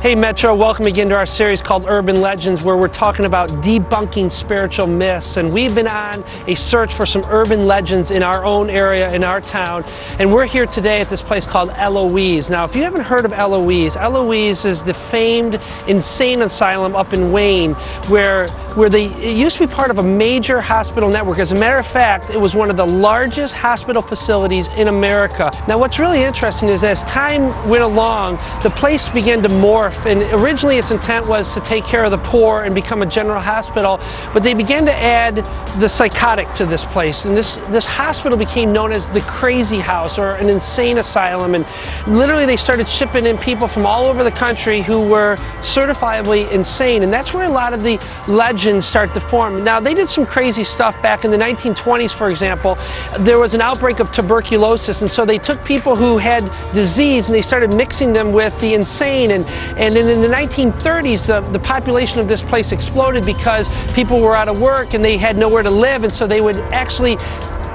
Hey Metro, welcome again to our series called Urban Legends, where we're talking about debunking spiritual myths. And we've been on a search for some urban legends in our own area, in our town. And we're here today at this place called Eloise. Now, if you haven't heard of Eloise, Eloise is the famed insane asylum up in Wayne, where it used to be part of a major hospital network. As a matter of fact, it was one of the largest hospital facilities in America. Now, what's really interesting is as time went along, the place began to morph. And originally its intent was to take care of the poor and become a general hospital, but they began to add the psychotic to this place. And this hospital became known as the crazy house, or an insane asylum. And literally they started shipping in people from all over the country who were certifiably insane. And that's where a lot of the legends start to form. Now, they did some crazy stuff back in the 1920s, for example. There was an outbreak of tuberculosis, and so they took people who had disease and they started mixing them with the insane. And then in the 1930s, the population of this place exploded because people were out of work and they had nowhere to live, and so they would actually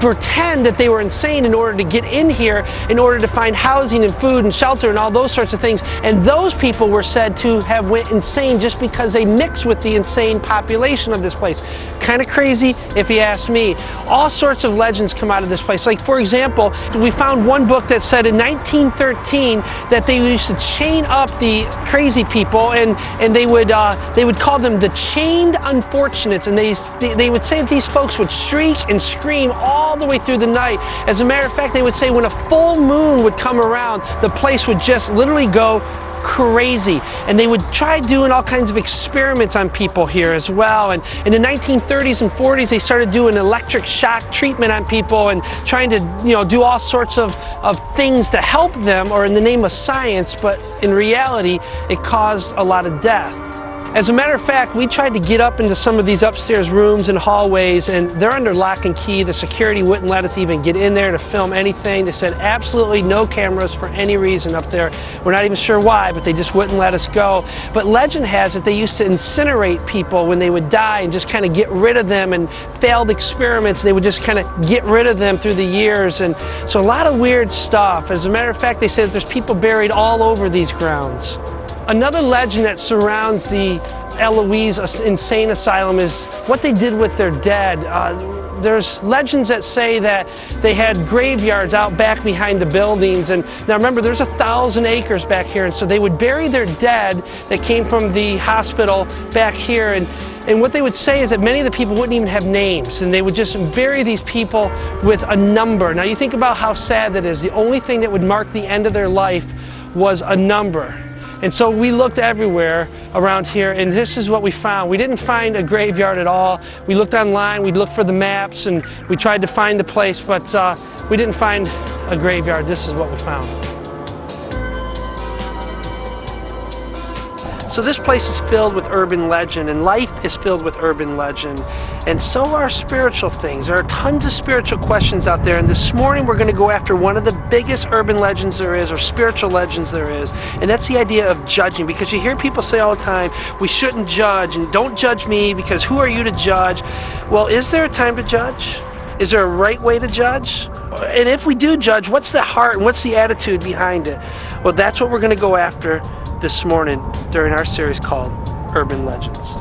pretend that they were insane in order to get in here, in order to find housing and food and shelter and all those sorts of things. And those people were said to have went insane just because they mixed with the insane population of this place. Kind of crazy if you ask me. All sorts of legends come out of this place. Like, for example, we found one book that said in 1913 that they used to chain up the crazy people, and they would call them the chained unfortunates, and they would say that these folks would shriek and scream all the way through the night. As a matter of fact, they would say when a full moon would come around, the place would just literally go crazy. And they would try doing all kinds of experiments on people here as well. And in the 1930s and 40s, they started doing electric shock treatment on people and trying to, do all sorts of things to help them, or in the name of science, but in reality, it caused a lot of death. As a matter of fact, we tried to get up into some of these upstairs rooms and hallways, and they're under lock and key. The security wouldn't let us even get in there to film anything. They said absolutely no cameras for any reason up there. We're not even sure why, but they just wouldn't let us go. But legend has it they used to incinerate people when they would die and just kind of get rid of them, and failed experiments, they would just kind of get rid of them through the years. And so a lot of weird stuff. As a matter of fact, they say that there's people buried all over these grounds. Another legend that surrounds the Eloise Insane Asylum is what they did with their dead. There's legends that say that they had graveyards out back behind the buildings. And now remember, there's 1,000 acres back here, and so they would bury their dead that came from the hospital back here. And what they would say is that many of the people wouldn't even have names, and they would just bury these people with a number. Now you think about how sad that is. The only thing that would mark the end of their life was a number. And so we looked everywhere around here, and this is what we found. We didn't find a graveyard at all. We looked online, we looked for the maps, and we tried to find the place, but we didn't find a graveyard. This is what we found. So this place is filled with urban legend, and life is filled with urban legend, and so are spiritual things. There are tons of spiritual questions out there, and this morning we're going to go after one of the biggest urban legends there is, or spiritual legends there is, and that's the idea of judging. Because you hear people say all the time, we shouldn't judge, and don't judge me, because who are you to judge? Well, is there a time to judge? Is there a right way to judge? And if we do judge, what's the heart and what's the attitude behind it? Well, that's what we're going to go after this morning during our series called Urban Legends.